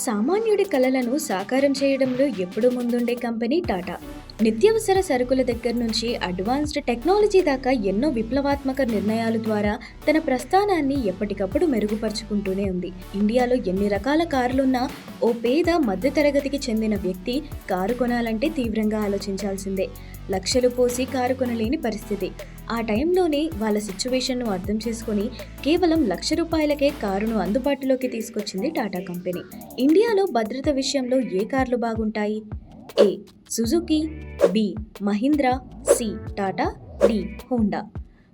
సామాన్యుడి కలలను సాకారం చేయడంలో ఎప్పుడూ ముందుండే కంపెనీ టాటా. నిత్యావసర సరుకుల దగ్గర నుంచి అడ్వాన్స్డ్ టెక్నాలజీ దాకా ఎన్నో విప్లవాత్మక నిర్ణయాల ద్వారా తన ప్రస్థానాన్ని ఎప్పటికప్పుడు మెరుగుపరుచుకుంటూనే ఉంది. ఇండియాలో ఎన్ని రకాల కార్లున్నా ఓ పేద మధ్యతరగతికి చెందిన వ్యక్తి కారు కొనాలంటే తీవ్రంగా ఆలోచించాల్సిందే. లక్షలు పోసి కారు కొనలేని పరిస్థితి. ఆ టైంలోనే వాళ్ళ సిచ్యువేషన్ను అర్థం చేసుకుని కేవలం ₹1,00,000కే కారును అందుబాటులోకి తీసుకొచ్చింది టాటా కంపెనీ. ఇండియాలో భద్రత విషయంలో ఏ కార్లు బాగుంటాయి? A. Suzuki, B. Mahindra, C. Tata, D. Honda.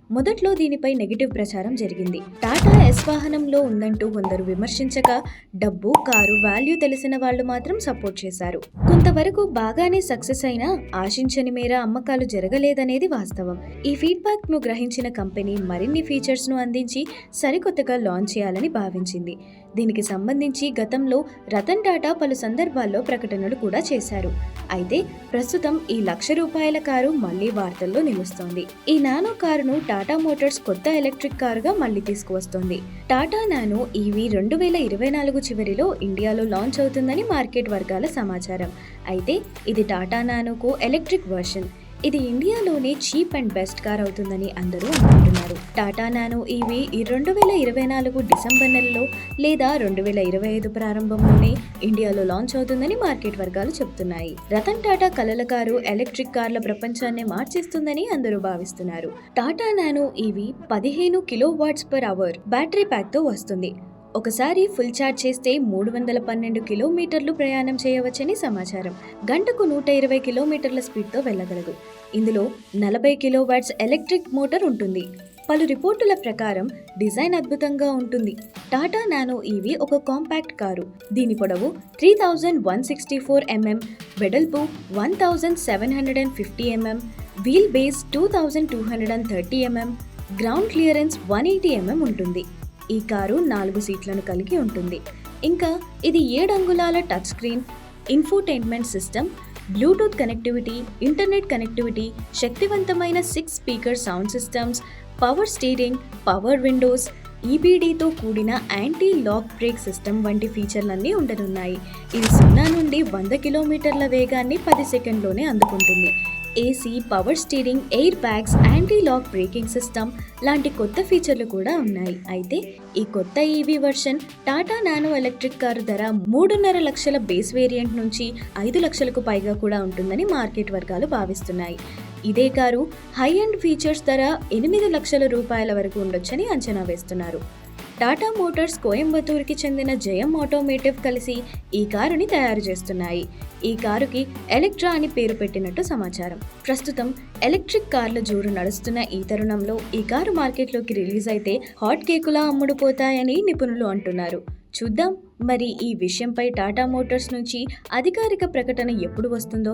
మొదట్లో దీనిపై నెగిటివ్ ప్రచారం జరిగింది. టాటా ఎస్ వాహనంలో ఉందంటూ కొందరు విమర్శించగా, డబ్బు, కారు వాల్యూ తెలిసిన వాళ్ళు మాత్రం సపోర్ట్ చేశారు. కొంతవరకు బాగానే సక్సెస్ అయినా ఆశించని మేర అమ్మకాలు జరగలేదనేది వాస్తవం. ఈ ఫీడ్బ్యాక్ ను గ్రహించిన కంపెనీ మరిన్ని ఫీచర్స్ ను అందించి సరికొత్తగా లాంచ్ చేయాలని భావించింది. దీనికి సంబంధించి గతంలో రతన్ టాటా పలు సందర్భాల్లో ప్రకటనలు కూడా చేశారు. అయితే ప్రస్తుతం ఈ ₹1,00,000 కారు మళ్లీ వార్తల్లో నిలుస్తోంది. ఈ నానో కారును టాటా మోటార్స్ కొత్త ఎలక్ట్రిక్ కారుగా మళ్లీ తీసుకువస్తోంది. టాటా నానో ఈవీ 2024 చివరిలో ఇండియాలో లాంచ్ అవుతుందని మార్కెట్ వర్గాల సమాచారం. అయితే ఇది టాటా నానోకు ఎలక్ట్రిక్ వర్షన్. ఇది ఇండియాలోనే చీప్ అండ్ బెస్ట్ కార్ అవుతుందని అందరూ అనుకుంటున్నారు. టాటా నానో ఈవీ 2024 డిసెంబర్ నెలలో లేదా 2025 ప్రారంభంలోనే ఇండియాలో లాంచ్ అవుతుందని మార్కెట్ వర్గాలు చెబుతున్నాయి. రతన్ టాటా కలల కారు ఎలక్ట్రిక్ కార్ల ప్రపంచాన్ని మార్చేస్తుందని అందరూ భావిస్తున్నారు. Tata Nano EV 15 kWh battery pack తో వస్తుంది. ఒకసారి ఫుల్ ఛార్జ్ చేస్తే 312 కిలోమీటర్లు ప్రయాణం చేయవచ్చని సమాచారం. గంటకు 120 కిలోమీటర్ల స్పీడ్తో వెళ్ళగలదు. ఇందులో 40 కిలోవాట్స్ ఎలక్ట్రిక్ మోటార్ ఉంటుంది. పలు రిపోర్టుల ప్రకారం డిజైన్ అద్భుతంగా ఉంటుంది. టాటా నానో ఈవీ ఒక కాంపాక్ట్ కారు. దీని పొడవు 3164 mm, వెడల్పు 1750 mm, wheel base 2230 mm, ground clearance 180 mm ఉంటుంది. ఈ కారు 4 సీట్లను కలిగి ఉంటుంది. ఇంకా ఇది 7 అంగుళాల touch screen, infotainment system, Bluetooth connectivity, internet connectivity, శక్తివంతమైన 6 speaker sound systems, power steering, power windows, ఈబీడీతో కూడిన యాంటీ లాక్ బ్రేక్ సిస్టమ్ వంటి ఫీచర్లన్నీ ఉండనున్నాయి. ఇది 0 నుండి 100 కిలోమీటర్ల వేగాన్ని 10 సెకండ్లోనే అందుకుంటుంది. AC, power steering, air bags, anti lock braking system లాంటి కొత్త ఫీచర్లు కూడా ఉన్నాయి. అయితే ఈ కొత్త EV version Tata Nano electric car ధర 3.5 లక్షల బేస్ వేరియంట్ నుంచి 5 లక్షలకు పైగా కూడా ఉంటుందని మార్కెట్ వర్గాలు భావిస్తున్నాయి. ఇదే కారు హై ఎండ్ ఫీచర్స్ ధర 8 లక్షల రూపాయల వరకు ఉండొచ్చని అంచనా వేస్తున్నారు. టాటా మోటార్స్ కోయంబత్తూరుకి చెందిన జయం ఆటోమేటివ్ కలిసి ఈ కారుని తయారు చేస్తున్నాయి. ఈ కారుకి ఎలక్ట్రా అని పేరు పెట్టినట్టు సమాచారం. ప్రస్తుతం ఎలక్ట్రిక్ కార్ల జోరు నడుస్తున్న ఈ తరుణంలో ఈ కారు మార్కెట్లోకి రిలీజ్ అయితే హాట్ కేకులా అమ్ముడుపోతాయని నిపుణులు అంటున్నారు. చూద్దాం మరి ఈ విషయంపై టాటా మోటార్స్ నుంచి అధికారిక ప్రకటన ఎప్పుడు వస్తుందో.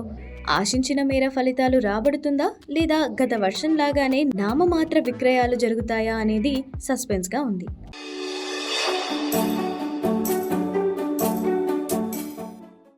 ఆశించిన మేర ఫలితాలు రాబడుతుందా లేదా గత వర్షన్ లాగానే నామమాత్ర విక్రయాలు జరుగుతాయా అనేది సస్పెన్స్గా ఉంది.